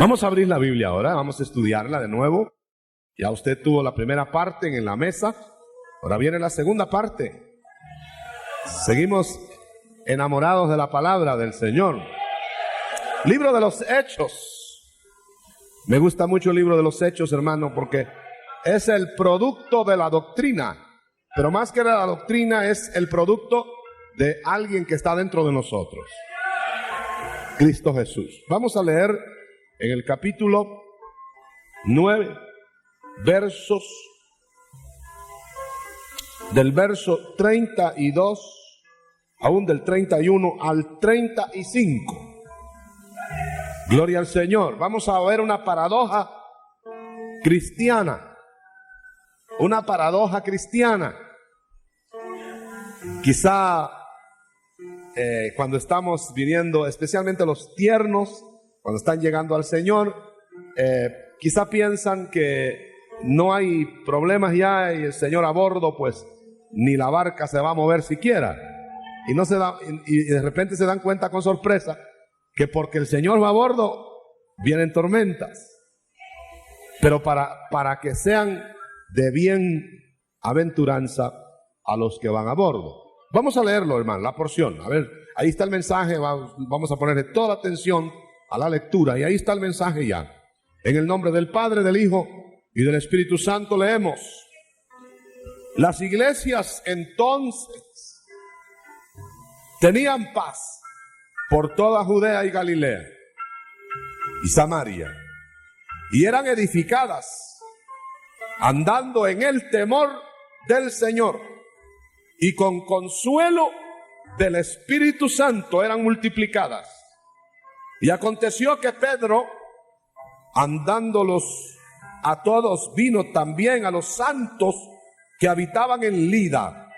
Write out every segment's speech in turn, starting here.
Vamos a abrir la Biblia ahora, vamos a estudiarla de nuevo. Ya usted tuvo la primera parte en la mesa, ahora viene la segunda parte. Seguimos enamorados de la palabra del Señor. Libro de los Hechos. Me gusta mucho el libro de los Hechos, hermano, porque es el producto de la doctrina. Pero más que la doctrina, es el producto de alguien que está dentro de nosotros, Cristo Jesús. Vamos a leer en el capítulo 9, versos del verso 32, aún del 31 al 35. Gloria al Señor. Vamos a ver una paradoja cristiana. Una paradoja cristiana. Quizá cuando estamos viniendo, especialmente los tiernos, cuando están llegando al Señor, quizá piensan que no hay problemas ya y el Señor a bordo, pues ni la barca se va a mover siquiera. Y de repente se dan cuenta con sorpresa que porque el Señor va a bordo, vienen tormentas. Pero para que sean de bienaventuranza a los que van a bordo. Vamos a leerlo, hermano, la porción. A ver, ahí está el mensaje. Vamos a ponerle toda la atención a la lectura. Y ahí está el mensaje ya. En el nombre del Padre, del Hijo y del Espíritu Santo leemos. Las iglesias entonces tenían paz por toda Judea y Galilea y Samaria, y eran edificadas andando en el temor del Señor, y con consuelo del Espíritu Santo eran multiplicadas. Y aconteció que Pedro, andándolos a todos, vino también a los santos que habitaban en Lida,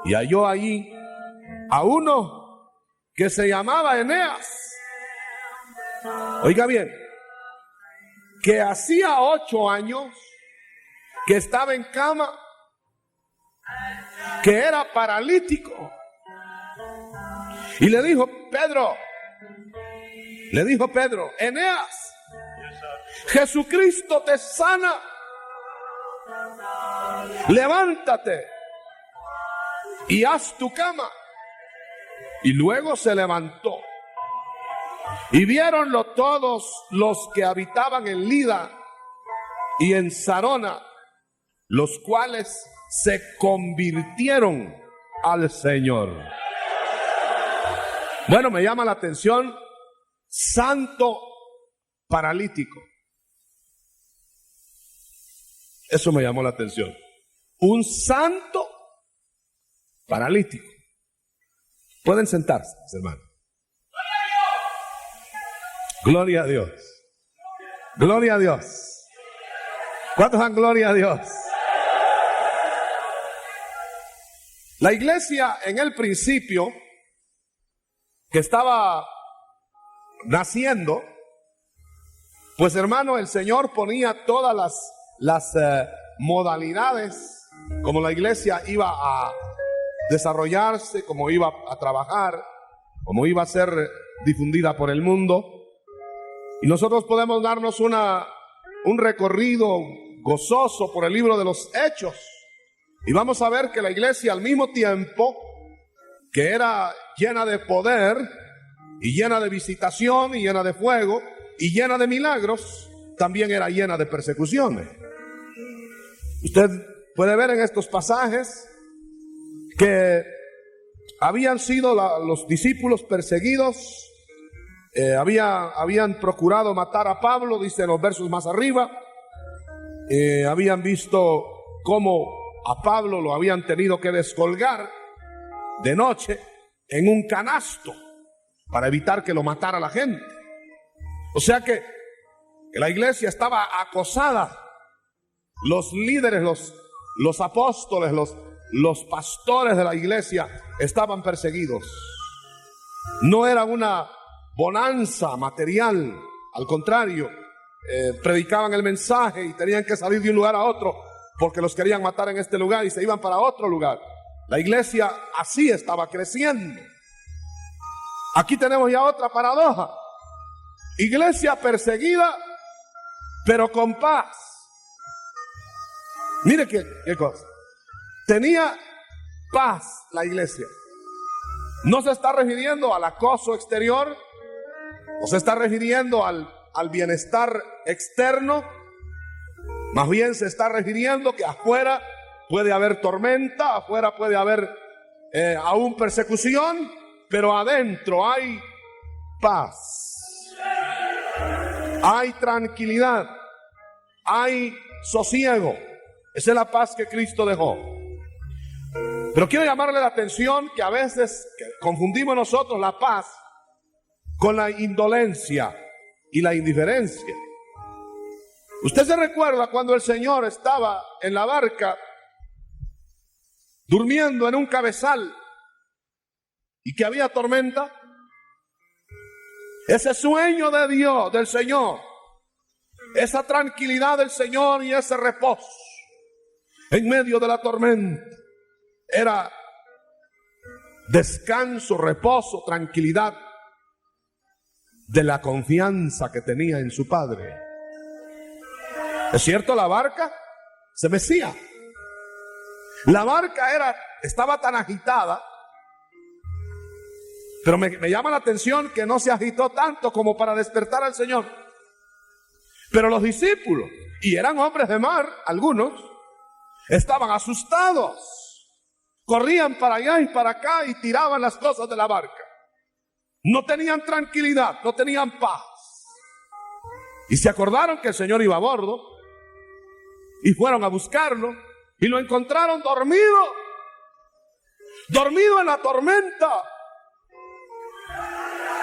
y halló allí a uno que se llamaba Eneas. Oiga bien, que hacía 8 años que estaba en cama, que era paralítico. Y le dijo Pedro, Eneas, Jesucristo te sana, levántate y haz tu cama. Y luego se levantó. Y viéronlo todos los que habitaban en Lida y en Sarona, los cuales se convirtieron al Señor. Bueno, me llama la atención, santo paralítico. Eso me llamó la atención. Un santo paralítico. Pueden sentarse, hermano. Gloria a Dios. Gloria a Dios. ¿Cuántos dan gloria a Dios? La iglesia en el principio, que estaba naciendo, pues hermano, el Señor ponía todas las modalidades como la iglesia iba a desarrollarse, como iba a trabajar, como iba a ser difundida por el mundo. Y nosotros podemos darnos un recorrido gozoso por el libro de los Hechos. Y vamos a ver que la iglesia, al mismo tiempo que era llena de poder y llena de visitación y llena de fuego y llena de milagros, también era llena de persecuciones. Usted puede ver en estos pasajes que habían sido los discípulos perseguidos. Habían procurado matar a Pablo, dice en los versos más arriba. Habían visto cómo a Pablo lo habían tenido que descolgar de noche en un canasto para evitar que lo matara la gente. O sea que la iglesia estaba acosada. Los líderes, los apóstoles, los pastores de la iglesia estaban perseguidos. No era una bonanza material, al contrario, predicaban el mensaje y tenían que salir de un lugar a otro porque los querían matar en este lugar y se iban para otro lugar. La iglesia así estaba creciendo. Aquí tenemos ya otra paradoja. Iglesia perseguida, pero con paz. Mire qué cosa. Tenía paz la iglesia. No se está refiriendo al acoso exterior, no se está refiriendo al bienestar externo, más bien se está refiriendo que afuera puede haber tormenta, afuera puede haber aún persecución, pero adentro hay paz, hay tranquilidad, hay sosiego. Esa es la paz que Cristo dejó. Pero quiero llamarle la atención que a veces confundimos nosotros la paz con la indolencia y la indiferencia. Usted se recuerda cuando el Señor estaba en la barca durmiendo en un cabezal y que había tormenta. Ese sueño de Dios, del Señor, esa tranquilidad del Señor y ese reposo en medio de la tormenta, era descanso, reposo, tranquilidad de la confianza que tenía en su Padre. Es cierto, la barca se mecía. La barca estaba tan agitada, pero me llama la atención que no se agitó tanto como para despertar al Señor. Pero los discípulos, y eran hombres de mar, algunos, estaban asustados. Corrían para allá y para acá y tiraban las cosas de la barca. No tenían tranquilidad, no tenían paz. Y se acordaron que el Señor iba a bordo y fueron a buscarlo y lo encontraron dormido en la tormenta.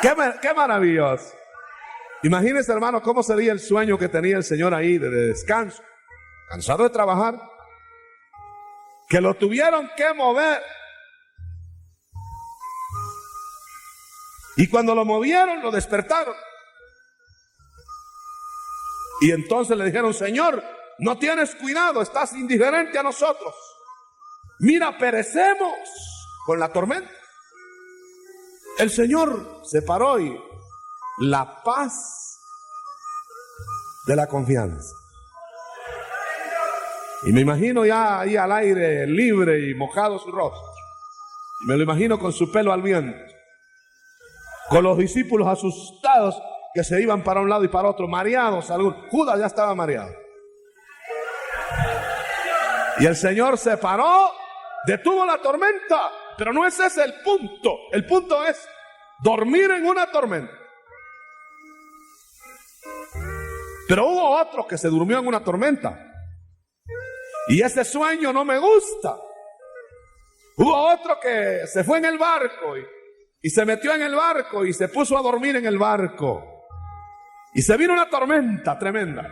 ¡Qué maravilloso! Imagínense, hermano, cómo sería el sueño que tenía el Señor ahí de descanso, cansado de trabajar, que lo tuvieron que mover. Y cuando lo movieron, lo despertaron. Y entonces le dijeron: Señor, no tienes cuidado, estás indiferente a nosotros. Mira, perecemos con la tormenta. El Señor se paró y la paz de la confianza. Y me imagino ya ahí al aire libre y mojado su rostro. Y me lo imagino con su pelo al viento, con los discípulos asustados que se iban para un lado y para otro, mareados algunos. Judas ya estaba mareado. Y el Señor se paró, detuvo la tormenta, pero no es ese el punto. El punto es dormir en una tormenta. Pero hubo otro que se durmió en una tormenta. Y ese sueño no me gusta. Hubo otro que se fue en el barco y se metió en el barco y se puso a dormir en el barco. Y se vino una tormenta tremenda.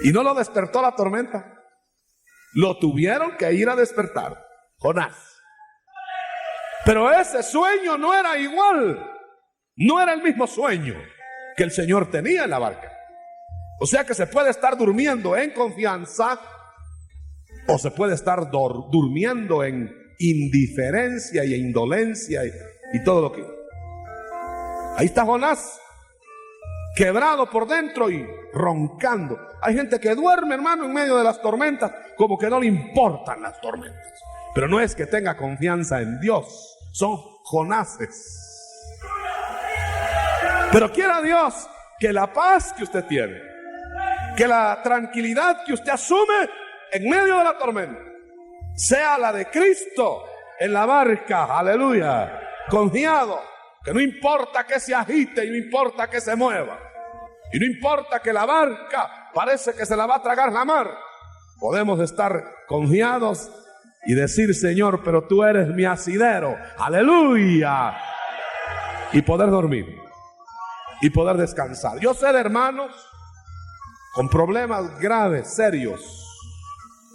Y no lo despertó la tormenta. Lo tuvieron que ir a despertar. Jonás. Pero ese sueño no era igual. No era el mismo sueño que el Señor tenía en la barca. O sea que se puede estar durmiendo en confianza o se puede estar durmiendo en indiferencia y indolencia y todo lo que... Ahí está Jonás, quebrado por dentro y roncando. Hay gente que duerme, hermano, en medio de las tormentas, como que no le importan las tormentas. Pero no es que tenga confianza en Dios, son Jonases. Pero quiera Dios que la paz que usted tiene, que la tranquilidad que usted asume en medio de la tormenta sea la de Cristo en la barca, aleluya, confiado, que no importa que se agite y no importa que se mueva, y no importa que la barca parece que se la va a tragar la mar, podemos estar confiados y decir: Señor, pero tú eres mi asidero, aleluya, y poder dormir y poder descansar. Yo sé de hermanos con problemas graves, serios,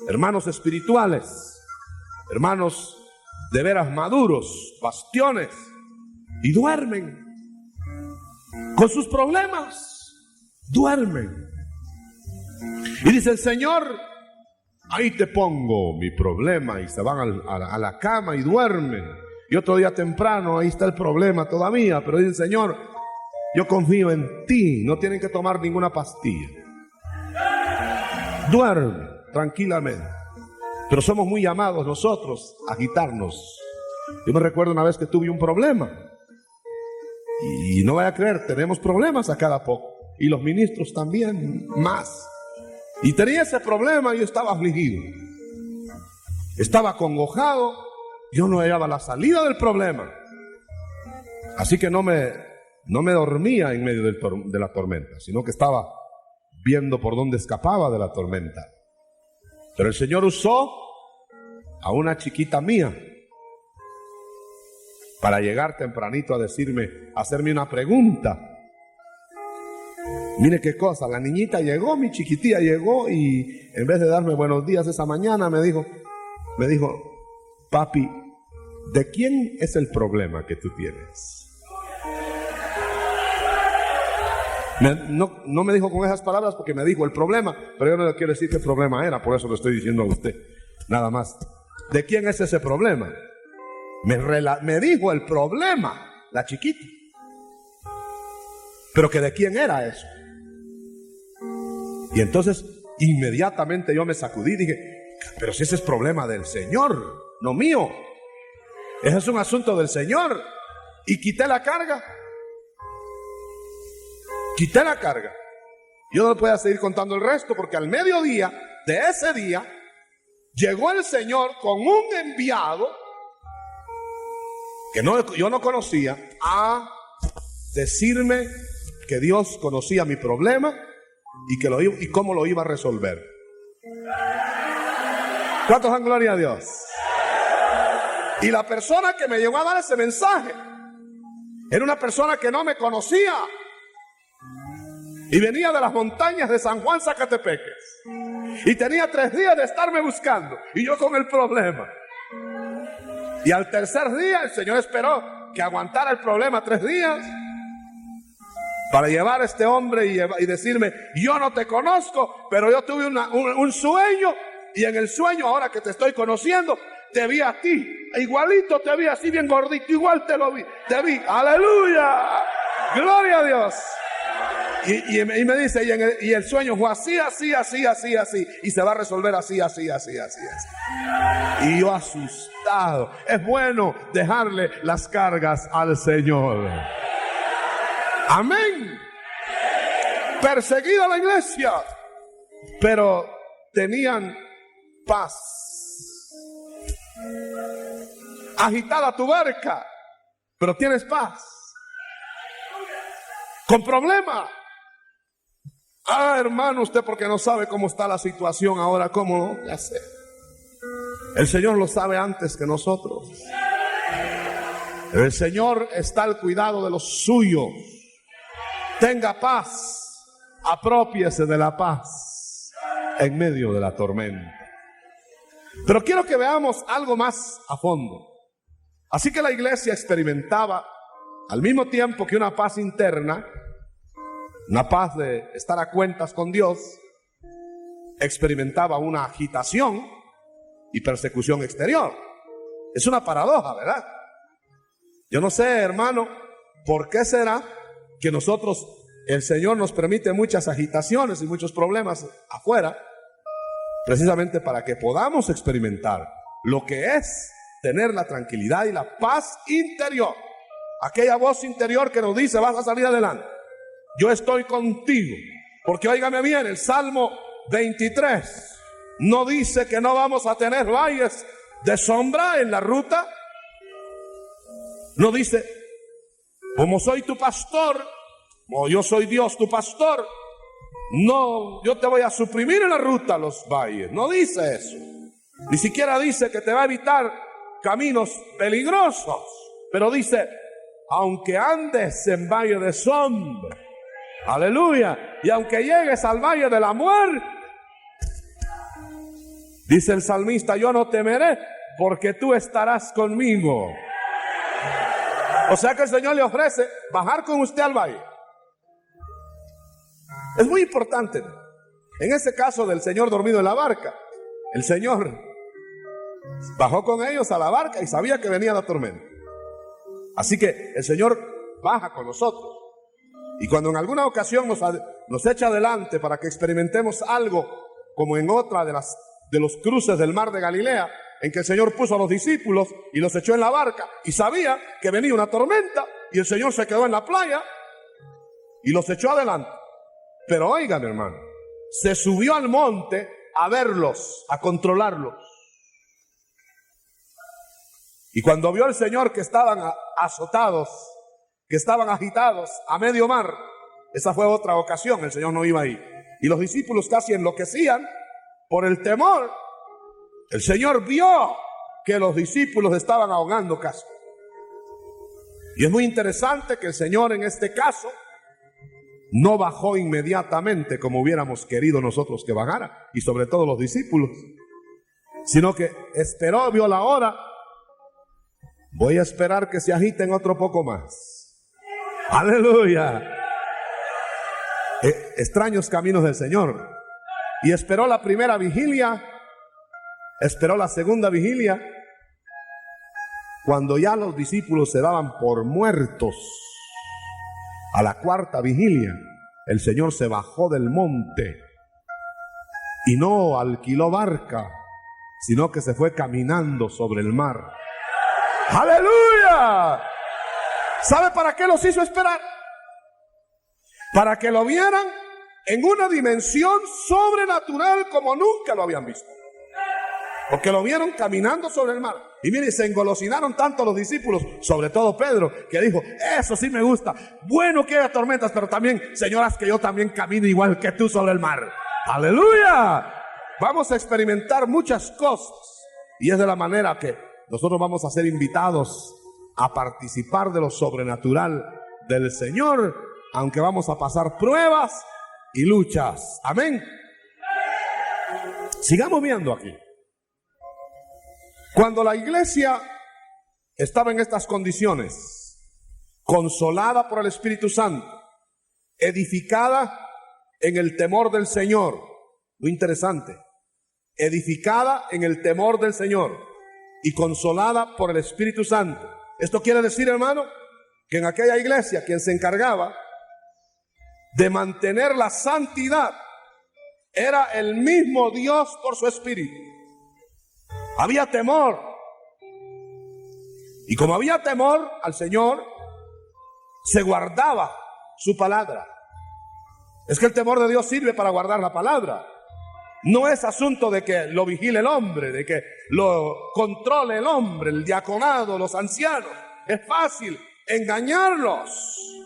hermanos espirituales, hermanos de veras maduros, bastiones, y duermen con sus problemas, duermen. Y dice el Señor: ahí te pongo mi problema, y se van a la cama y duermen. Y otro día temprano, ahí está el problema todavía, pero dice el Señor: Yo confío en ti, no tienen que tomar ninguna pastilla. Duerme tranquilamente. Pero somos muy llamados nosotros a agitarnos. Yo me recuerdo una vez que tuve un problema. Y no vaya a creer, tenemos problemas a cada poco. Y los ministros también más. Y tenía ese problema y yo estaba afligido. Estaba acongojado. Yo no hallaba la salida del problema. Así que no me dormía en medio de la tormenta, sino que estaba viendo por dónde escapaba de la tormenta. Pero el Señor usó a una chiquita mía para llegar tempranito a hacerme una pregunta. Mire qué cosa, la niñita llegó, mi chiquitilla llegó, y en vez de darme buenos días esa mañana me dijo, papi, ¿de quién es el problema que tú tienes? No me dijo con esas palabras porque me dijo el problema, pero yo no le quiero decir qué problema era, por eso lo estoy diciendo a usted, nada más. ¿De quién es ese problema? Me dijo el problema, la chiquita. Pero que de quién era eso. Y entonces inmediatamente yo me sacudí y dije, pero si ese es problema del Señor, no mío. Ese es un asunto del Señor. Y quité la carga. Yo no le puedo seguir contando el resto porque al mediodía de ese día llegó el Señor con un enviado que yo no conocía a decirme que Dios conocía mi problema y cómo lo iba a resolver. ¿Cuántos dan gloria a Dios? Y la persona que me llegó a dar ese mensaje era una persona que no me conocía y venía de las montañas de San Juan, Zacatepeques, y tenía 3 días de estarme buscando y yo con el problema. Y al tercer día el Señor esperó que aguantara el problema 3 días para llevar a este hombre y decirme, yo no te conozco, pero yo tuve un sueño, y en el sueño, ahora que te estoy conociendo, te vi a ti, igualito te vi, así bien gordito, igual te vi, aleluya, gloria a Dios. Y me dice, y el sueño fue así, y se va a resolver así. Y yo asustado. Es bueno dejarle las cargas al Señor. Amén. Perseguida la iglesia, pero tenían paz. Agitada tu barca, pero tienes paz. Con problema. Hermano, usted porque no sabe cómo está la situación ahora, cómo ya sé. El Señor lo sabe antes que nosotros. El Señor está al cuidado de los suyos. Tenga paz, aprópiese de la paz en medio de la tormenta. Pero quiero que veamos algo más a fondo. Así que la iglesia experimentaba al mismo tiempo que una paz interna, una paz de estar a cuentas con Dios, experimentaba una agitación y persecución exterior. Es una paradoja, ¿verdad? Yo no sé, hermano, ¿por qué será que el Señor nos permite muchas agitaciones y muchos problemas afuera? Precisamente para que podamos experimentar lo que es tener la tranquilidad y la paz interior. Aquella voz interior que nos dice, vas a salir adelante. Yo estoy contigo. Porque óigame bien, el Salmo 23 no dice que no vamos a tener valles de sombra en la ruta. No dice, como soy tu pastor, como yo soy Dios tu pastor, no, yo te voy a suprimir en la ruta los valles. No dice eso. Ni siquiera dice que te va a evitar caminos peligrosos. Pero dice, aunque andes en valle de sombra, aleluya, y aunque llegues al valle de la muerte, dice el salmista, yo no temeré porque tú estarás conmigo. O sea que el Señor le ofrece bajar con usted al valle. Es muy importante. En ese caso del Señor dormido en la barca, el Señor bajó con ellos a la barca y sabía que venía la tormenta. Así que el Señor baja con nosotros. Y cuando en alguna ocasión nos echa adelante para que experimentemos algo, como en otra de los cruces del mar de Galilea, en que el Señor puso a los discípulos y los echó en la barca, y sabía que venía una tormenta, y el Señor se quedó en la playa y los echó adelante. Pero oigan, hermano, se subió al monte a verlos, a controlarlos. Y cuando vio el Señor que estaban azotados, que estaban agitados a medio mar, esa fue otra ocasión, el Señor no iba ahí. Y los discípulos casi enloquecían por el temor. El Señor vio que los discípulos estaban ahogando casi. Y es muy interesante que el Señor en este caso no bajó inmediatamente como hubiéramos querido nosotros que bajara, y sobre todo los discípulos, sino que esperó, vio la hora. Voy a esperar que se agiten otro poco más. Aleluya. Extraños caminos del Señor. Y esperó la primera vigilia, esperó la segunda vigilia, cuando ya los discípulos se daban por muertos. A la cuarta vigilia, el Señor se bajó del monte y no alquiló barca, sino que se fue caminando sobre el mar. ¡Aleluya! ¿Sabe para qué los hizo esperar? Para que lo vieran en una dimensión sobrenatural como nunca lo habían visto. Porque lo vieron caminando sobre el mar. Y miren, se engolosinaron tanto los discípulos, sobre todo Pedro, que dijo, eso sí me gusta. Bueno que haya tormentas, pero también, señoras, que yo también camine igual que tú sobre el mar. ¡Aleluya! Vamos a experimentar muchas cosas. Y es de la manera que nosotros vamos a ser invitados a participar de lo sobrenatural del Señor, aunque vamos a pasar pruebas y luchas. Amén. Sigamos viendo aquí. Cuando la iglesia estaba en estas condiciones, consolada por el Espíritu Santo, edificada en el temor del Señor, muy interesante, edificada en el temor del Señor y consolada por el Espíritu Santo. Esto quiere decir, hermano, que en aquella iglesia quien se encargaba de mantener la santidad era el mismo Dios por su Espíritu. Había temor. Y como había temor al Señor, se guardaba su palabra. Es que el temor de Dios sirve para guardar la palabra. No es asunto de que lo vigile el hombre, de que lo controle el hombre, el diaconado, los ancianos. Es fácil engañarlos.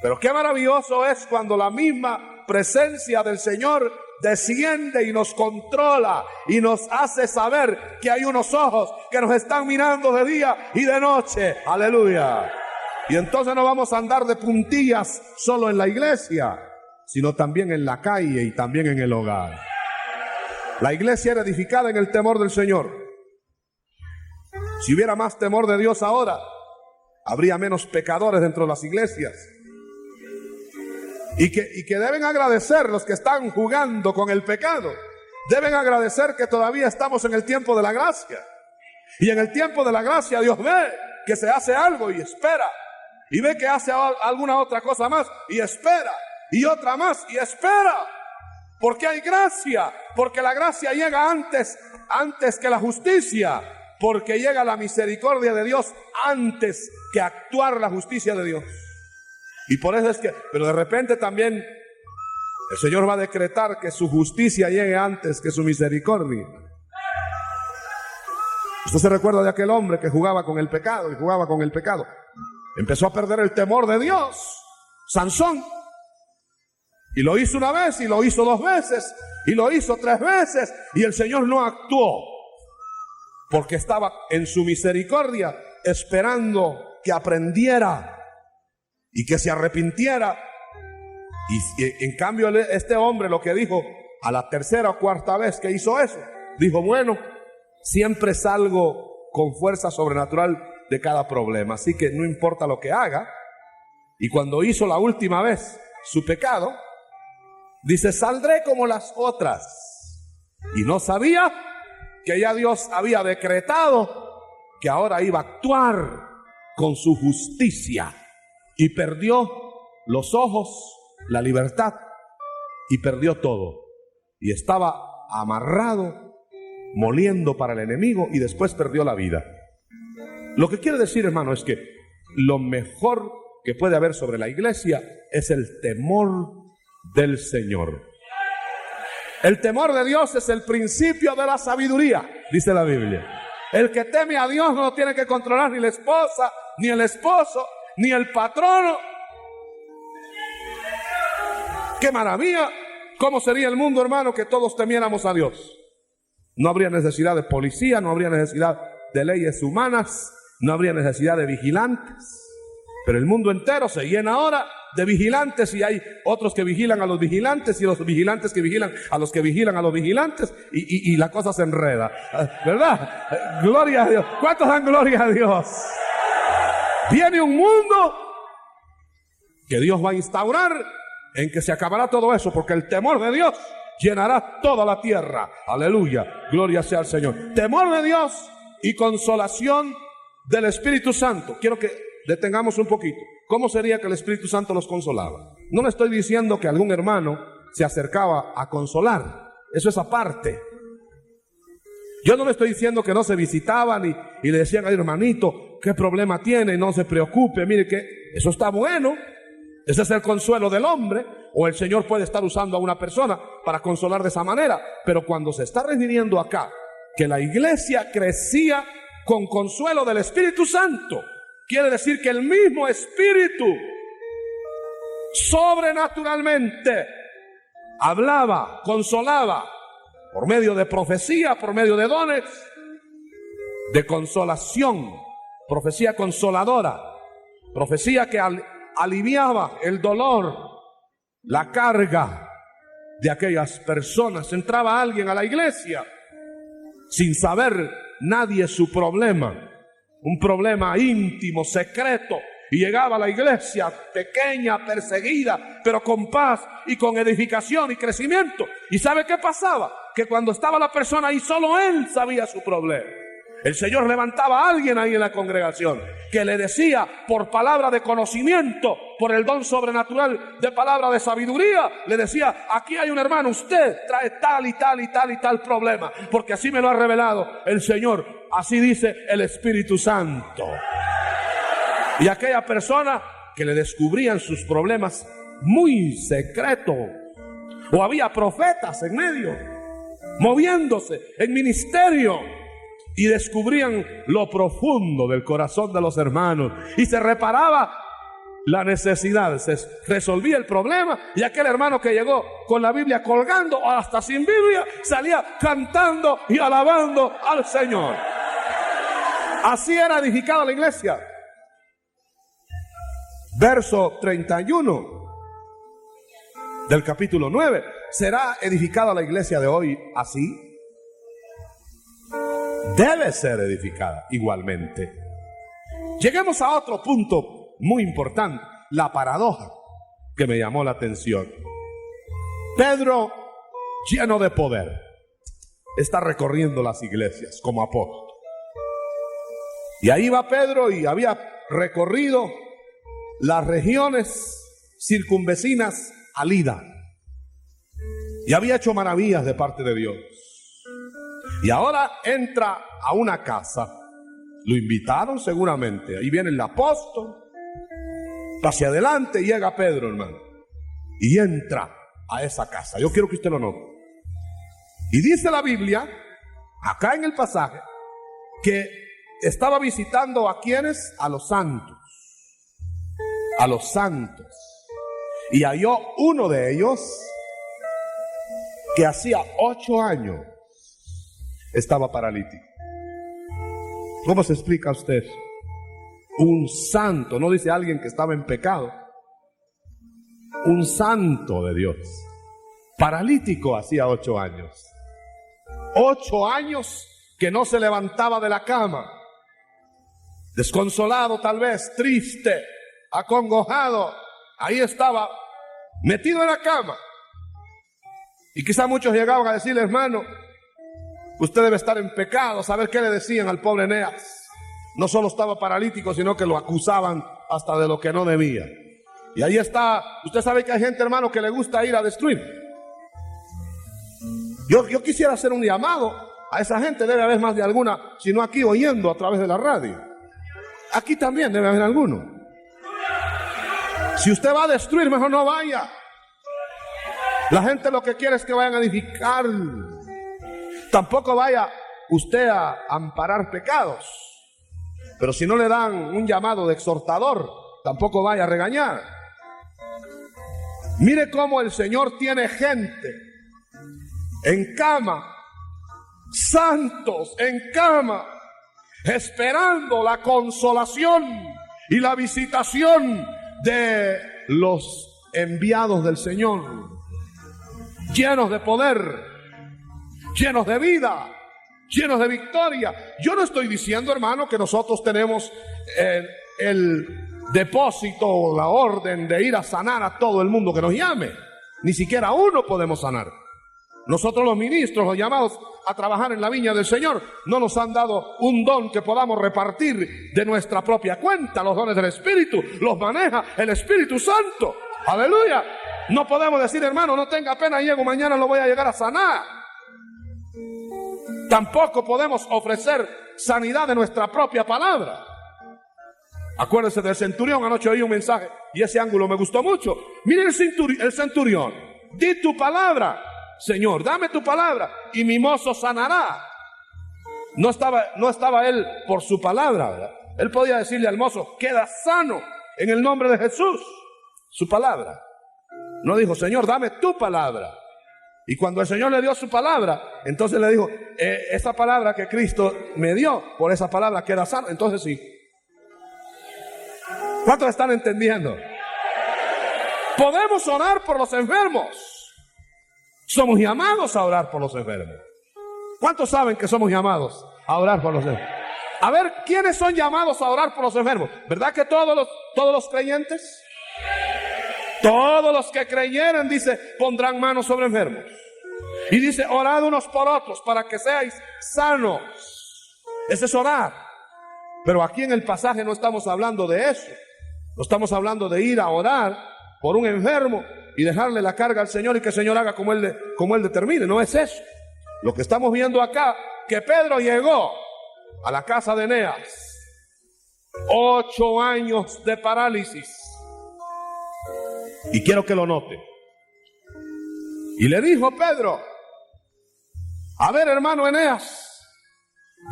Pero qué maravilloso es cuando la misma presencia del Señor desciende y nos controla y nos hace saber que hay unos ojos que nos están mirando de día y de noche. Aleluya. Y entonces no vamos a andar de puntillas solo en la iglesia, sino también en la calle y también en el hogar. La iglesia era edificada en el temor del Señor. Si hubiera más temor de Dios ahora, habría menos pecadores dentro de las iglesias. Y que deben agradecer los que están jugando con el pecado. Deben agradecer que todavía estamos en el tiempo de la gracia. Y en el tiempo de la gracia Dios ve que se hace algo y espera. Y ve que hace alguna otra cosa más y espera. Y otra más y espera. Porque hay gracia. Porque la gracia llega antes que la justicia. Porque llega la misericordia de Dios antes que actuar la justicia de Dios. Y por eso es que, pero de repente también el Señor va a decretar que su justicia llegue antes que su misericordia. Usted se recuerda de aquel hombre que jugaba con el pecado y jugaba con el pecado. Empezó a perder el temor de Dios, Sansón. Y lo hizo una vez, y lo hizo dos veces, y lo hizo tres veces, y el Señor no actuó. Porque estaba en su misericordia esperando que aprendiera y que se arrepintiera. Y en cambio este hombre lo que dijo a la tercera o cuarta vez que hizo eso, dijo, bueno, siempre salgo con fuerza sobrenatural de cada problema, así que no importa lo que haga. Y cuando hizo la última vez su pecado, dice, saldré como las otras. Y no sabía que ya Dios había decretado que ahora iba a actuar con su justicia. Y perdió los ojos, la libertad, y perdió todo. Y estaba amarrado, moliendo para el enemigo, y después perdió la vida. Lo que quiere decir, hermano, es que lo mejor que puede haber sobre la iglesia es el temor del Señor. El temor de Dios es el principio de la sabiduría, dice la Biblia. El que teme a Dios no lo tiene que controlar ni la esposa, ni el esposo, ni el patrono. ¡Qué maravilla! ¿Cómo sería el mundo, hermano, que todos temiéramos a Dios? No habría necesidad de policía, no habría necesidad de leyes humanas, no habría necesidad de vigilantes. Pero el mundo entero se llena ahora de vigilantes, y hay otros que vigilan a los vigilantes, y los vigilantes que vigilan a los que vigilan a los vigilantes, y la cosa se enreda, ¿verdad? Gloria a Dios. ¿Cuántos dan gloria a Dios? Viene un mundo que Dios va a instaurar, en que se acabará todo eso, porque el temor de Dios llenará toda la tierra. Aleluya, gloria sea al Señor. Temor de Dios y consolación del Espíritu Santo. Quiero que detengamos un poquito. ¿Cómo sería que el Espíritu Santo los consolaba? No le estoy diciendo que algún hermano se acercaba a consolar, eso es aparte. Yo no le estoy diciendo que no se visitaban y le decían: ay, hermanito, ¿qué problema tiene? No se preocupe, mire que eso está bueno. Ese es el consuelo del hombre, o el Señor puede estar usando a una persona para consolar de esa manera. Pero cuando se está refiriendo acá que la iglesia crecía con consuelo del Espíritu Santo, quiere decir que el mismo Espíritu sobrenaturalmente hablaba, consolaba, por medio de profecía, por medio de dones de consolación, profecía consoladora, profecía que aliviaba el dolor, la carga de aquellas personas. Entraba alguien a la iglesia sin saber nadie su problema, un problema íntimo, secreto, y llegaba a la iglesia pequeña, perseguida, pero con paz y con edificación y crecimiento. ¿Y sabe qué pasaba? Que cuando estaba la persona ahí, solo él sabía su problema. El Señor levantaba a alguien ahí en la congregación que le decía, por palabra de conocimiento, por el don sobrenatural de palabra de sabiduría, le decía: aquí hay un hermano, usted trae tal y tal y tal y tal problema, porque así me lo ha revelado el Señor, así dice el Espíritu Santo. Y aquella persona que le descubrían sus problemas muy secretos, o había profetas en medio, moviéndose en ministerio, y descubrían lo profundo del corazón de los hermanos, y se reparaba la necesidad, se resolvía el problema, y aquel hermano que llegó con la Biblia colgando o hasta sin Biblia, salía cantando y alabando al Señor. Así era edificada la iglesia. Verso 31 del capítulo 9. ¿Será edificada la iglesia de hoy así? Debe ser edificada igualmente. Lleguemos a otro punto muy importante, la paradoja que me llamó la atención. Pedro, lleno de poder, está recorriendo las iglesias como apóstol. Y ahí va Pedro, y había recorrido las regiones circunvecinas a Lida, y había hecho maravillas de parte de Dios. Y ahora entra a una casa. Lo invitaron seguramente. Ahí viene el apóstol. Hacia adelante llega Pedro, hermano, y entra a esa casa. Yo quiero que usted lo note. Y dice la Biblia, acá en el pasaje, que estaba visitando ¿a quiénes? A los santos. A los santos. Y halló uno de ellos que hacía 8 años estaba paralítico. ¿Cómo se explica usted? Un santo, no dice alguien que estaba en pecado, un santo de Dios, paralítico hacía 8 años. 8 años que no se levantaba de la cama, desconsolado tal vez, triste, acongojado. Ahí estaba, metido en la cama. Y quizá muchos llegaban a decirle: hermano, usted debe estar en pecado. ¿Saber qué le decían al pobre Eneas? No solo estaba paralítico, sino que lo acusaban hasta de lo que no debía. Y ahí está, usted sabe que hay gente, hermano, que le gusta ir a destruir. Yo quisiera hacer un llamado a esa gente, debe haber más de alguna, si no aquí oyendo a través de la radio. Aquí también debe haber alguno. Si usted va a destruir, mejor no vaya. La gente lo que quiere es que vayan a edificar. Tampoco vaya usted a amparar pecados. Pero si no le dan un llamado de exhortador, tampoco vaya a regañar. Mire cómo el Señor tiene gente en cama, santos en cama, esperando la consolación y la visitación de los enviados del Señor, llenos de poder, llenos de vida, llenos de victoria. Yo no estoy diciendo, hermano, que nosotros tenemos el depósito o la orden de ir a sanar a todo el mundo que nos llame. Ni siquiera uno podemos sanar. Nosotros los ministros, los llamados a trabajar en la viña del Señor, no nos han dado un don que podamos repartir de nuestra propia cuenta. Los dones del Espíritu los maneja el Espíritu Santo. Aleluya. No podemos decir, hermano, no tenga pena, llego mañana, lo voy a llegar a sanar. Tampoco podemos ofrecer sanidad de nuestra propia palabra. Acuérdense del centurión, anoche oí un mensaje y ese ángulo me gustó mucho. Miren el centurión, di tu palabra, Señor, dame tu palabra y mi mozo sanará. No estaba él por su palabra, ¿verdad? Él podía decirle al mozo, queda sano en el nombre de Jesús, su palabra. No dijo, Señor, dame tu palabra. Y cuando el Señor le dio su palabra, entonces le dijo, esa palabra que Cristo me dio, por esa palabra queda sano. Entonces sí. ¿Cuántos están entendiendo? Podemos orar por los enfermos. Somos llamados a orar por los enfermos. ¿Cuántos saben que somos llamados a orar por los enfermos? A ver, ¿quiénes son llamados a orar por los enfermos? ¿Verdad que todos los creyentes? Todos los que creyeren, dice, pondrán manos sobre enfermos. Y dice, orad unos por otros para que seáis sanos. Ese es orar. Pero aquí en el pasaje no estamos hablando de eso. No estamos hablando de ir a orar por un enfermo y dejarle la carga al Señor y que el Señor haga como Él determine. No es eso. Lo que estamos viendo acá, que Pedro llegó a la casa de Eneas. 8 años de parálisis. Y quiero que lo note. Y le dijo Pedro, a ver, hermano Eneas,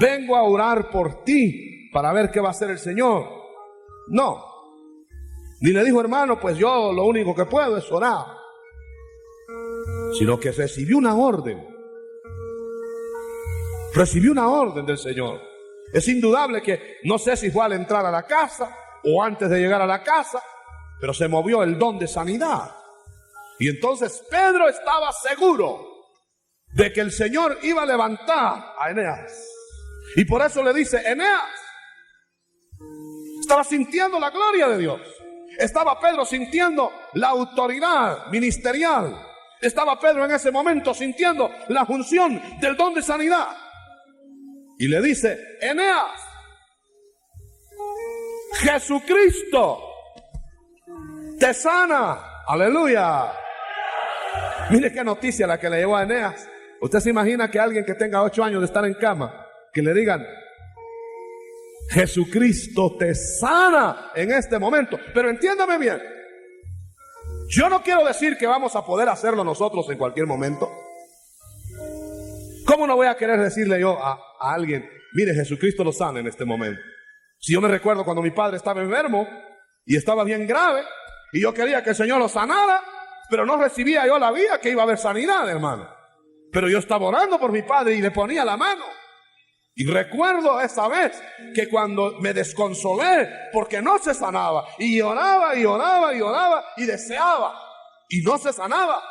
vengo a orar por ti para ver qué va a hacer el Señor. No. Ni le dijo, hermano, pues yo lo único que puedo es orar. Sino que recibió una orden. Recibió una orden del Señor. Es indudable que no sé si fue al entrar a la casa o antes de llegar a la casa, pero se movió el don de sanidad. Y entonces Pedro estaba seguro de que el Señor iba a levantar a Eneas. Y por eso le dice, Eneas, estaba sintiendo la gloria de Dios. Estaba Pedro sintiendo la autoridad ministerial. Estaba Pedro en ese momento sintiendo la función del don de sanidad. Y le dice, Eneas, Jesucristo te sana. Aleluya. Mire qué noticia la que le llevó a Eneas. Usted se imagina que alguien que tenga 8 años de estar en cama, que le digan, Jesucristo te sana en este momento. Pero entiéndame bien, yo no quiero decir que vamos a poder hacerlo nosotros en cualquier momento. ¿Cómo no voy a querer decirle yo a alguien, mire, Jesucristo lo sana en este momento? Si yo me recuerdo cuando mi padre estaba enfermo y estaba bien grave y yo quería que el Señor lo sanara, pero no recibía yo la vía que iba a haber sanidad, hermano. Pero yo estaba orando por mi padre y le ponía la mano. Y recuerdo esa vez que cuando me desconsolé porque no se sanaba, y oraba y oraba y oraba y deseaba y no se sanaba,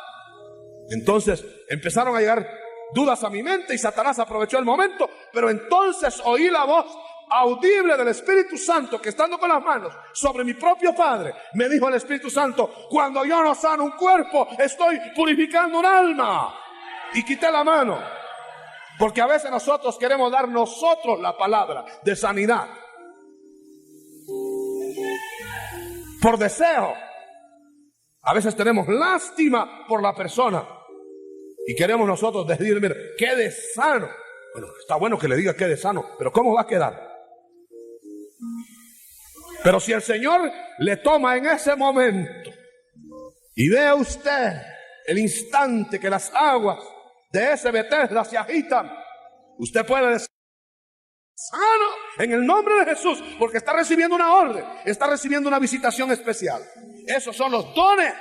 entonces empezaron a llegar dudas a mi mente y Satanás aprovechó el momento. Pero entonces oí la voz audible del Espíritu Santo que, estando con las manos sobre mi propio padre, me dijo el Espíritu Santo, cuando yo no sano un cuerpo, estoy purificando un alma. Y quité la mano. Porque a veces nosotros queremos dar nosotros la palabra de sanidad por deseo. A veces tenemos lástima por la persona y queremos nosotros decir, mire, quede sano. Bueno, está bueno que le diga quede sano, pero ¿cómo va a quedar? Pero si el Señor le toma en ese momento y ve a usted el instante que las aguas de ese Betesda se agitan, usted puede decir sano en el nombre de Jesús, porque está recibiendo una orden, está recibiendo una visitación especial. Esos son los dones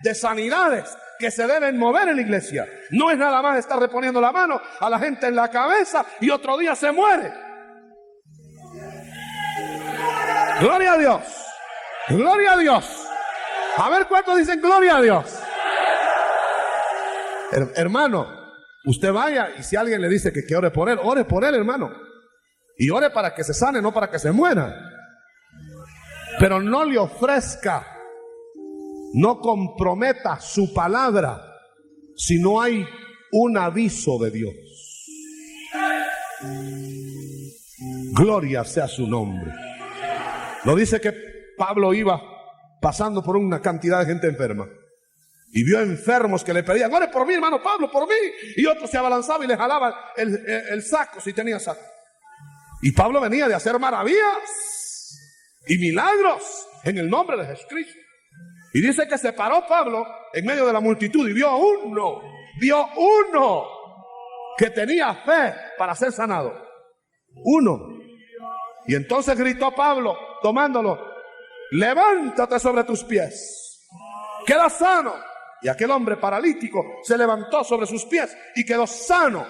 de sanidades que se deben mover en la iglesia. No es nada más estar reponiendo la mano a la gente en la cabeza y otro día se muere. Gloria a Dios, gloria a Dios. A ver cuántos dicen gloria a Dios. Hermano, usted vaya y si alguien le dice que ore por él, hermano. Y ore para que se sane, no para que se muera. Pero no le ofrezca, no comprometa su palabra si no hay un aviso de Dios. Gloria sea su nombre. No dice que Pablo iba pasando por una cantidad de gente enferma y vio enfermos que le pedían, ore por mí, hermano Pablo, por mí. Y otros se abalanzaba y le jalaban el saco si tenía saco. Y Pablo venía de hacer maravillas y milagros en el nombre de Jesucristo. Y dice que se paró Pablo en medio de la multitud y vio uno que tenía fe para ser sanado. Uno. Y entonces gritó Pablo, tomándolo, levántate sobre tus pies, queda sano. Y aquel hombre paralítico se levantó sobre sus pies y quedó sano,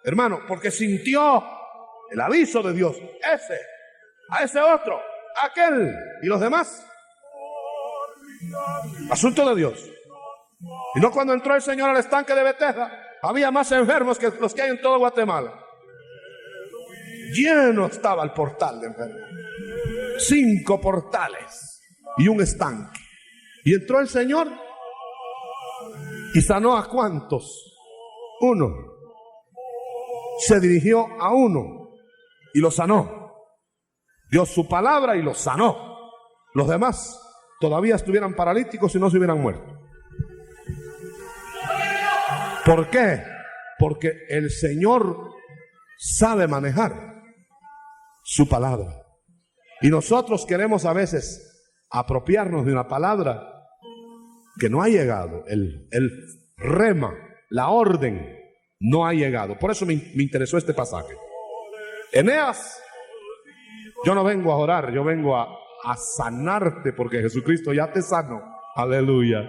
hermano, porque sintió el aviso de Dios. A ese otro, aquel y los demás. Asunto de Dios. Y no cuando entró el Señor al estanque de Betesda, había más enfermos que los que hay en todo Guatemala. Lleno estaba el portal de enfermos. 5 portales y un estanque. Y entró el Señor y sanó a ¿cuántos? Uno. Se dirigió a uno y lo sanó. Dio su palabra y lo sanó. Los demás todavía estuvieran paralíticos y no se hubieran muerto. ¿Por qué? Porque el Señor sabe manejar su palabra. Y nosotros queremos a veces apropiarnos de una palabra que no ha llegado. El rema, la orden, no ha llegado. Por eso me interesó este pasaje. Eneas, yo no vengo a orar, yo vengo a sanarte porque Jesucristo ya te sanó. Aleluya.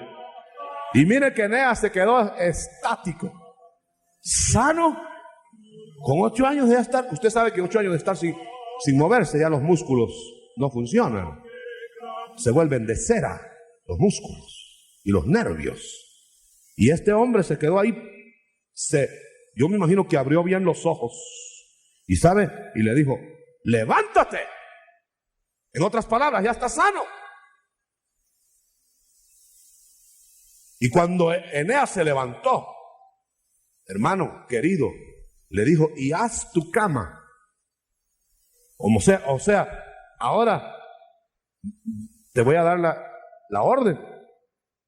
Y mire que Eneas se quedó estático, sano, con 8 años de estar. Usted sabe que 8 años de estar sin moverse, ya los músculos no funcionan. Se vuelven de cera los músculos y los nervios. Y este hombre se quedó ahí. Yo me imagino que abrió bien los ojos. Y sabe, y le dijo, levántate. En otras palabras, ya está sano. Y cuando Eneas se levantó, hermano querido, le dijo, y haz tu cama. O sea, ahora te voy a dar la orden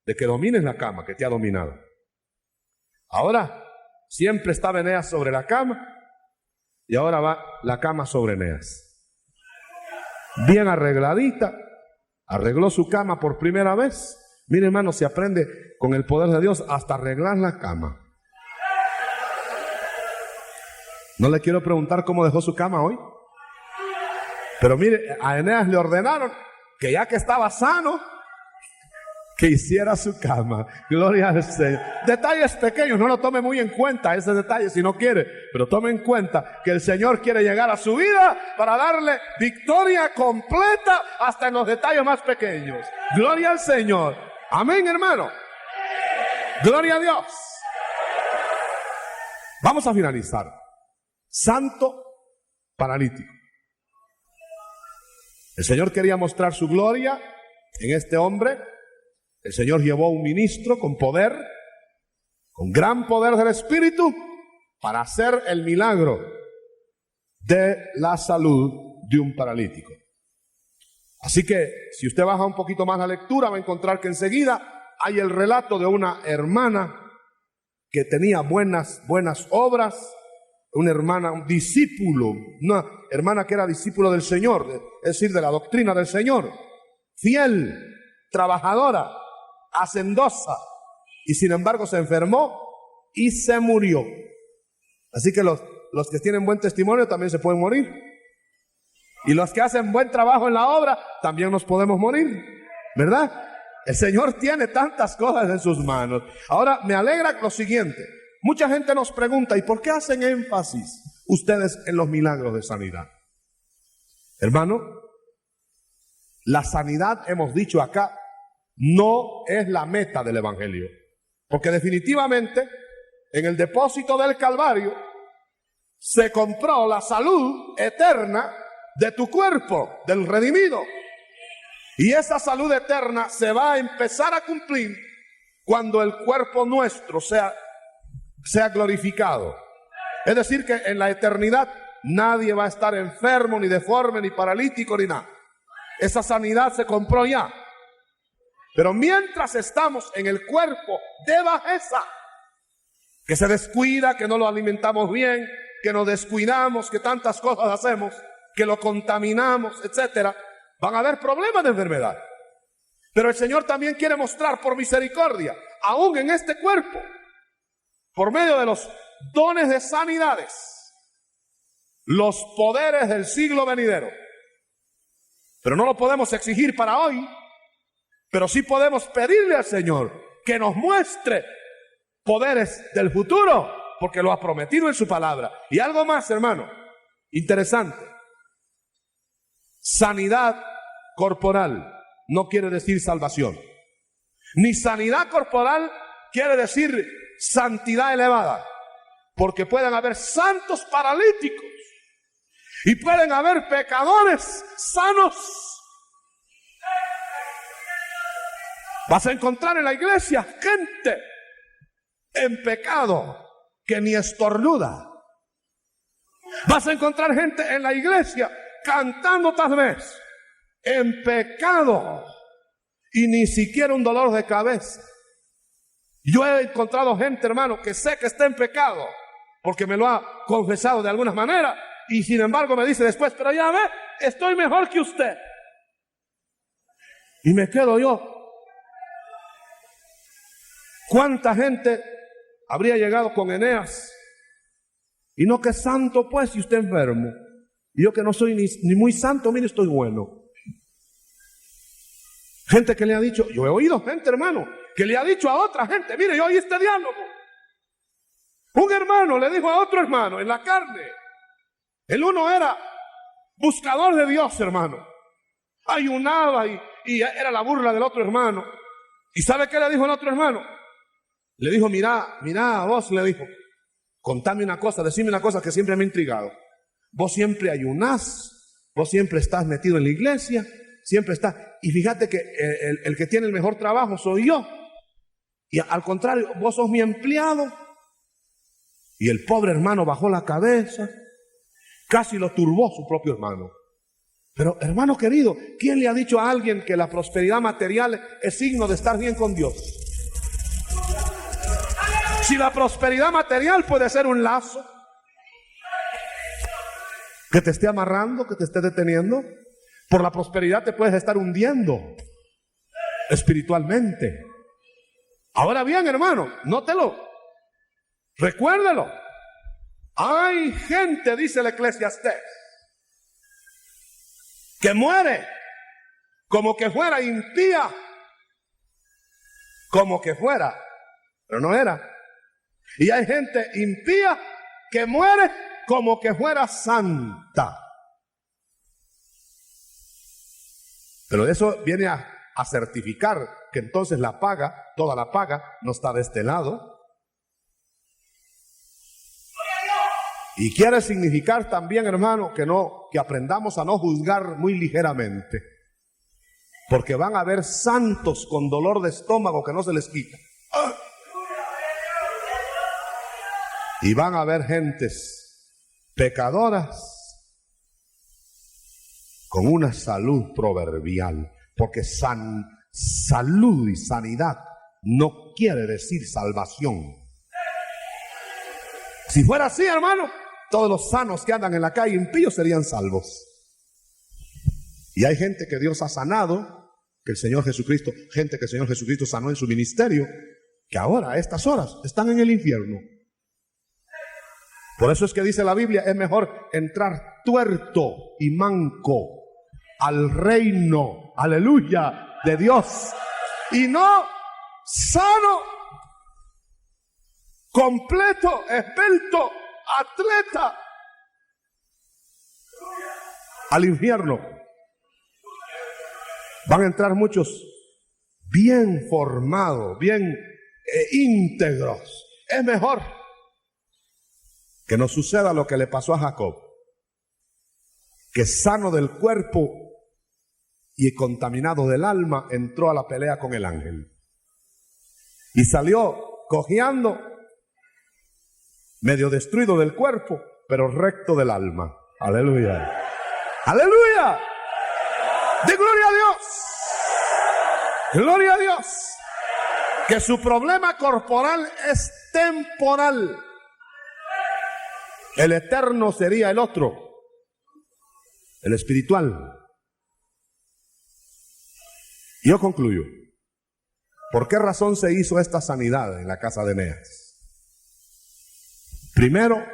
de que domines la cama que te ha dominado. Ahora siempre estaba Eneas sobre la cama y ahora va la cama sobre Eneas. Bien arregladita, arregló su cama por primera vez. Mire, hermano, se aprende con el poder de Dios hasta arreglar la cama. No le quiero preguntar cómo dejó su cama hoy, pero mire, a Eneas le ordenaron que ya que estaba sano, que hiciera su cama. Gloria al Señor. Detalles pequeños, no lo tome muy en cuenta ese detalle si no quiere, pero tome en cuenta que el Señor quiere llegar a su vida para darle victoria completa hasta en los detalles más pequeños. Gloria al Señor. Amén, hermano. Gloria a Dios. Vamos a finalizar. Santo paralítico. El Señor quería mostrar su gloria en este hombre. El Señor llevó a un ministro con poder, con gran poder del Espíritu, para hacer el milagro de la salud de un paralítico. Así que si usted baja un poquito más la lectura, va a encontrar que enseguida hay el relato de una hermana que tenía buenas obras, una hermana, un discípulo, una hermana que era discípulo del Señor, es decir, de la doctrina del Señor, fiel, trabajadora, hacendosa, y sin embargo se enfermó y se murió. Así que los que tienen buen testimonio también se pueden morir. Y los que hacen buen trabajo en la obra, también nos podemos morir, ¿verdad? El Señor tiene tantas cosas en sus manos. Ahora, me alegra lo siguiente. Mucha gente nos pregunta, ¿y por qué hacen énfasis ustedes en los milagros de sanidad? Hermano, la sanidad, hemos dicho acá, no es la meta del Evangelio. Porque definitivamente, en el depósito del Calvario, se compró la salud eterna de tu cuerpo, del redimido. Y esa salud eterna se va a empezar a cumplir cuando el cuerpo nuestro sea glorificado. Es decir, que en la eternidad nadie va a estar enfermo, ni deforme, ni paralítico, ni nada. Esa sanidad se compró ya. Pero mientras estamos en el cuerpo de bajeza, que se descuida, que no lo alimentamos bien, que nos descuidamos, que tantas cosas hacemos, que lo contaminamos, etcétera, van a haber problemas de enfermedad. Pero el Señor también quiere mostrar por misericordia, aún en este cuerpo, por medio de los dones de sanidades, los poderes del siglo venidero. Pero no lo podemos exigir para hoy, pero sí podemos pedirle al Señor que nos muestre poderes del futuro, porque lo ha prometido en su palabra. Y algo más, hermano, interesante. Sanidad corporal no quiere decir salvación. Ni sanidad corporal quiere decir santidad elevada. Porque pueden haber santos paralíticos y pueden haber pecadores sanos. Vas a encontrar en la iglesia gente en pecado que ni estornuda. Vas a encontrar gente en la iglesia cantando tal vez en pecado y ni siquiera un dolor de cabeza. Yo he encontrado gente, hermano, que sé que está en pecado porque me lo ha confesado de alguna manera y sin embargo me dice después, pero ya ve, estoy mejor que usted. Y me quedo yo. ¿Cuánta gente habría llegado con Eneas? Y no, que santo pues, si usted enfermo. Y yo que no soy ni muy santo, mire, estoy bueno. Gente que le ha dicho, yo he oído gente, hermano, que le ha dicho a otra gente, mire, yo oí este diálogo. Un hermano le dijo a otro hermano en la carne. El uno era buscador de Dios, hermano. Ayunaba y era la burla del otro hermano. ¿Y sabe qué le dijo el otro hermano? Le dijo, mira, vos, le dijo, contame una cosa, decime una cosa que siempre me ha intrigado. Vos siempre ayunás, vos siempre estás metido en la iglesia, siempre estás, y fíjate que el que tiene el mejor trabajo soy yo, y al contrario, vos sos mi empleado. Y el pobre hermano bajó la cabeza, casi lo turbó su propio hermano. Pero hermano querido, ¿quién le ha dicho a alguien que la prosperidad material es signo de estar bien con Dios? Si la prosperidad material puede ser un lazo que te esté amarrando, que te esté deteniendo, por la prosperidad te puedes estar hundiendo espiritualmente. Ahora bien, hermano, nótelo, recuérdelo. Hay gente, dice el Eclesiastés, que muere como que fuera impía, como que fuera, pero no era. Y hay gente impía que muere como que fuera santa. Pero eso viene a certificar que entonces la paga, toda la paga, no está de este lado. Y quiere significar también, hermano, que aprendamos a no juzgar muy ligeramente. Porque van a haber santos con dolor de estómago que no se les quita. Y van a haber gentes pecadoras con una salud proverbial. Porque salud y sanidad no quiere decir salvación. Si fuera así, hermano, todos los sanos que andan en la calle impíos serían salvos. Y hay gente que Dios ha sanado, que el Señor Jesucristo, gente que el Señor Jesucristo sanó en su ministerio, que ahora a estas horas están en el infierno. Por eso es que dice la Biblia, es mejor entrar tuerto y manco al reino, aleluya, de Dios, y no sano, completo, esbelto, atleta, al infierno. Van a entrar muchos bien formados, bien íntegros. Es mejor que no suceda lo que le pasó a Jacob, que sano del cuerpo y contaminado del alma entró a la pelea con el ángel y salió cojeando, medio destruido del cuerpo, pero recto del alma. Aleluya, aleluya, de gloria a Dios, gloria a Dios, que su problema corporal es temporal. El eterno sería el otro, el espiritual. Y yo concluyo. ¿Por qué razón se hizo esta sanidad en la casa de Eneas? Primero,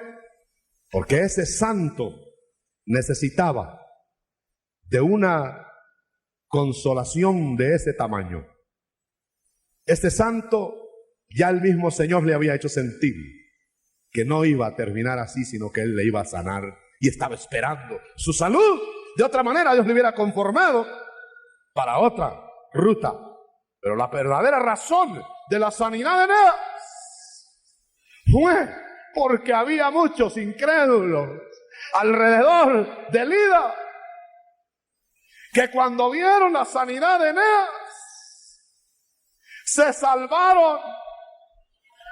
porque ese santo necesitaba de una consolación de ese tamaño. Este santo ya el mismo Señor le había hecho sentir que no iba a terminar así, sino que Él le iba a sanar, y estaba esperando su salud. De otra manera Dios le hubiera conformado para otra ruta. Pero la verdadera razón de la sanidad de Eneas fue porque había muchos incrédulos alrededor de Lida, que cuando vieron la sanidad de Eneas se salvaron.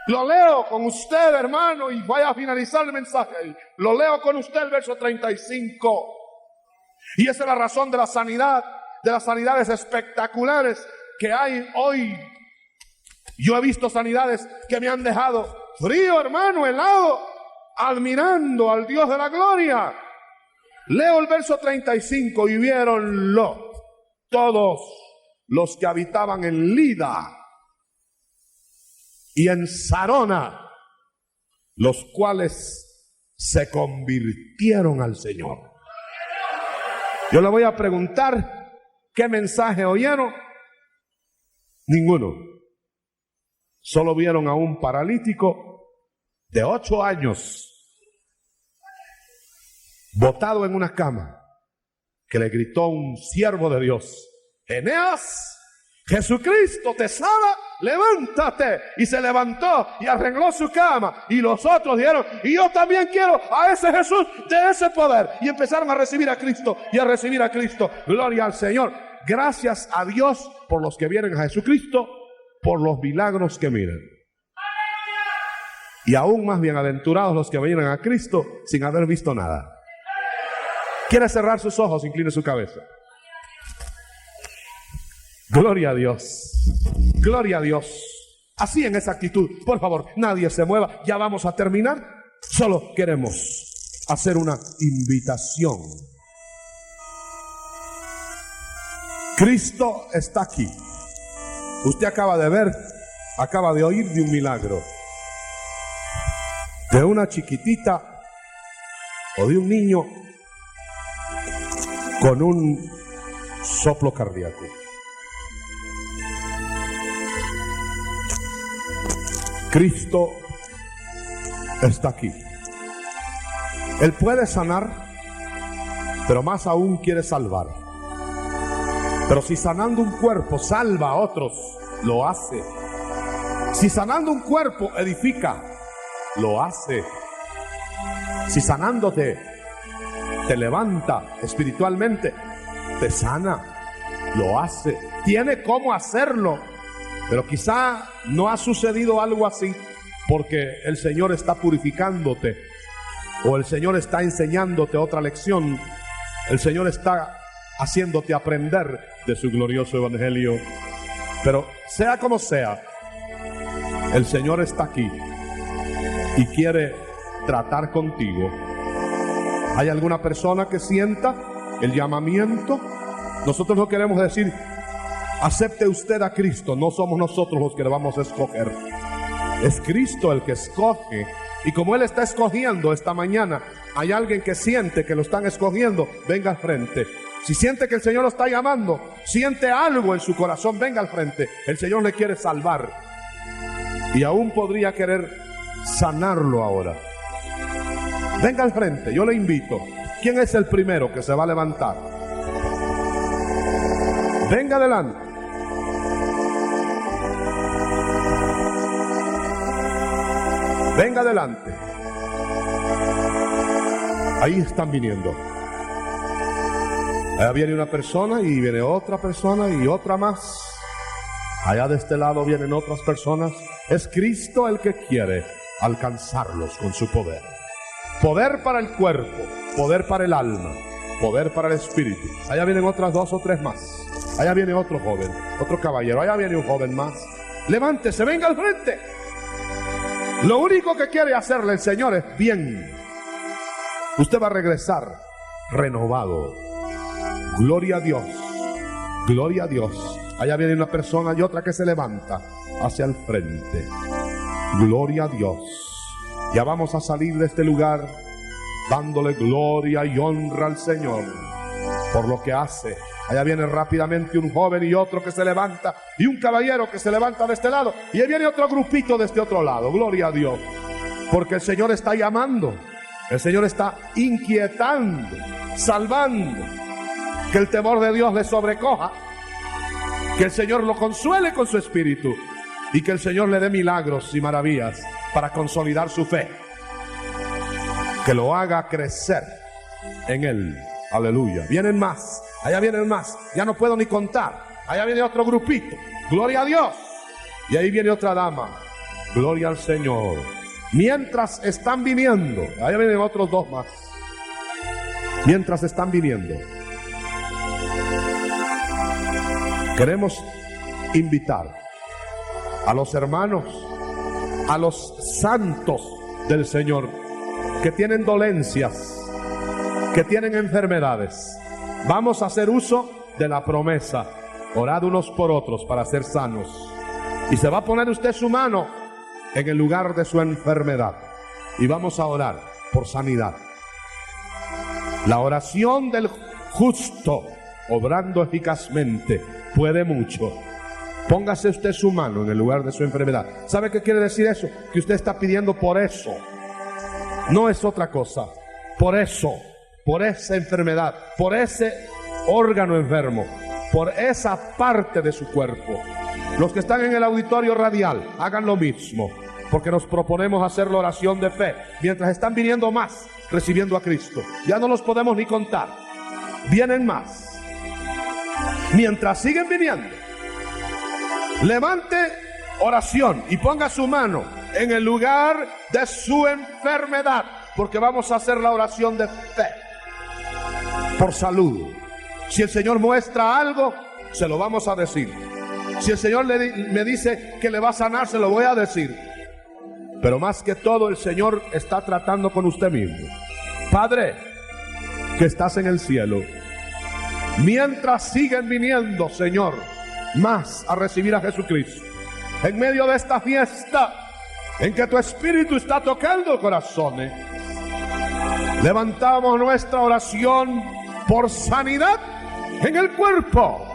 Lo leo con usted, hermano, y voy a finalizar el mensaje. Lo leo con usted, el verso 35. Y esa es la razón de la sanidad, de las sanidades espectaculares que hay hoy. Yo he visto sanidades que me han dejado frío, hermano, helado, admirando al Dios de la gloria. Leo el verso 35. Y viéronlo todos los que habitaban en Lida y en Sarona, los cuales se convirtieron al Señor. Yo le voy a preguntar, ¿qué mensaje oyeron? Ninguno. Solo vieron a un paralítico de 8 años, botado en una cama, que le gritó un siervo de Dios: Eneas, Jesucristo te sana, levántate. Y se levantó y arregló su cama. Y los otros dijeron: y yo también quiero a ese Jesús de ese poder. Y empezaron a recibir a Cristo y a recibir a Cristo. Gloria al Señor. Gracias a Dios por los que vienen a Jesucristo, por los milagros que miran. Y aún más bienaventurados los que vienen a Cristo sin haber visto nada. ¿Quiere cerrar sus ojos? Incline su cabeza. Gloria a Dios, gloria a Dios. Así, en esa actitud, por favor, nadie se mueva. Ya vamos a terminar. Solo queremos hacer una invitación. Cristo está aquí. Usted acaba de ver, acaba de oír de un milagro, de una chiquitita o de un niño con un soplo cardíaco. Cristo está aquí. Él puede sanar, pero más aún quiere salvar. Pero si sanando un cuerpo salva a otros, lo hace. Si sanando un cuerpo edifica, lo hace. Si sanándote te levanta espiritualmente, te sana, lo hace. Tiene cómo hacerlo. Pero quizá no ha sucedido algo así porque el Señor está purificándote, o el Señor está enseñándote otra lección. El Señor está haciéndote aprender de su glorioso evangelio. Pero sea como sea, El Señor está aquí y quiere tratar contigo. ¿Hay alguna persona que sienta el llamamiento? Nosotros no queremos decir, acepte usted a Cristo. No somos nosotros los que le vamos a escoger. Es Cristo el que escoge. Y como Él está escogiendo esta mañana, hay alguien que siente que lo están escogiendo, venga al frente. Si siente que el Señor lo está llamando, siente algo en su corazón, venga al frente. El Señor le quiere salvar. Y aún podría querer sanarlo ahora. Venga al frente, yo le invito. ¿Quién es el primero que se va a levantar? Venga adelante. Venga adelante. Ahí están viniendo. Allá viene una persona y viene otra persona y otra más. Allá de este lado vienen otras personas. Es Cristo el que quiere alcanzarlos con su poder. Poder para el cuerpo, poder para el alma, poder para el espíritu. Allá vienen otras 2 o 3 más. Allá viene otro joven, otro caballero. Allá viene un joven más. Levántese, venga al frente. Lo único que quiere hacerle el Señor es bien. Usted va a regresar renovado. Gloria a Dios. Gloria a Dios. Allá viene una persona y otra que se levanta hacia el frente. Gloria a Dios. Ya vamos a salir de este lugar dándole gloria y honra al Señor por lo que hace. Allá viene rápidamente un joven y otro que se levanta, y un caballero que se levanta de este lado, y ahí viene otro grupito de este otro lado. Gloria a Dios, porque el Señor está llamando, el Señor está inquietando, salvando. Que el temor de Dios le sobrecoja, que el Señor lo consuele con su espíritu, y que el Señor le dé milagros y maravillas para consolidar su fe, que lo haga crecer en Él. Aleluya. Vienen más, allá vienen más, ya no puedo ni contar. Allá viene otro grupito, gloria a Dios. Y ahí viene otra dama, gloria al Señor. Mientras están viniendo, allá vienen otros 2 más. Mientras están viniendo, queremos invitar a los hermanos, a los santos del Señor que tienen dolencias, que tienen enfermedades. Vamos a hacer uso de la promesa: orad unos por otros para ser sanos. Y se va a poner usted su mano en el lugar de su enfermedad y vamos a orar por sanidad. La oración del justo, obrando eficazmente, puede mucho. Póngase usted su mano en el lugar de su enfermedad. ¿Sabe qué quiere decir eso? Que usted está pidiendo por eso. No es otra cosa. Por eso, por esa enfermedad, por ese órgano enfermo, por esa parte de su cuerpo. Los que están en el auditorio radial, hagan lo mismo, porque nos proponemos hacer la oración de fe mientras están viniendo más, recibiendo a Cristo. Ya no los podemos ni contar. Vienen más. Mientras siguen viniendo, levante oración y ponga su mano en el lugar de su enfermedad, porque vamos a hacer la oración de fe por salud. Si el Señor muestra algo, se lo vamos a decir. Si el Señor me dice que le va a sanar, se lo voy a decir. Pero más que todo, el Señor está tratando con usted mismo. Padre, que estás en el cielo, mientras siguen viniendo, Señor, más a recibir a Jesucristo, en medio de esta fiesta en que tu Espíritu está tocando corazones, levantamos nuestra oración por sanidad en el cuerpo,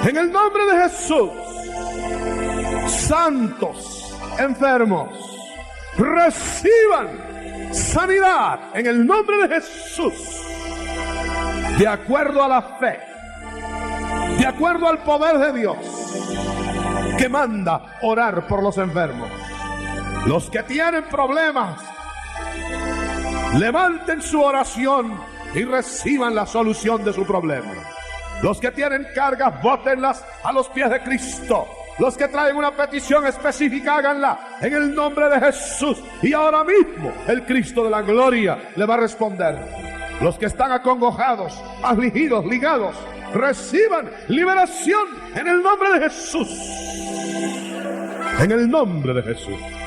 en el nombre de Jesús. Santos enfermos, reciban sanidad en el nombre de Jesús, de acuerdo a la fe, de acuerdo al poder de Dios que manda orar por los enfermos. Los que tienen problemas, levanten su oración y reciban la solución de su problema. Los que tienen cargas, bótenlas a los pies de Cristo. Los que traen una petición específica, háganla en el nombre de Jesús. Y ahora mismo el Cristo de la gloria le va a responder. Los que están acongojados, afligidos, ligados, reciban liberación en el nombre de Jesús. En el nombre de Jesús.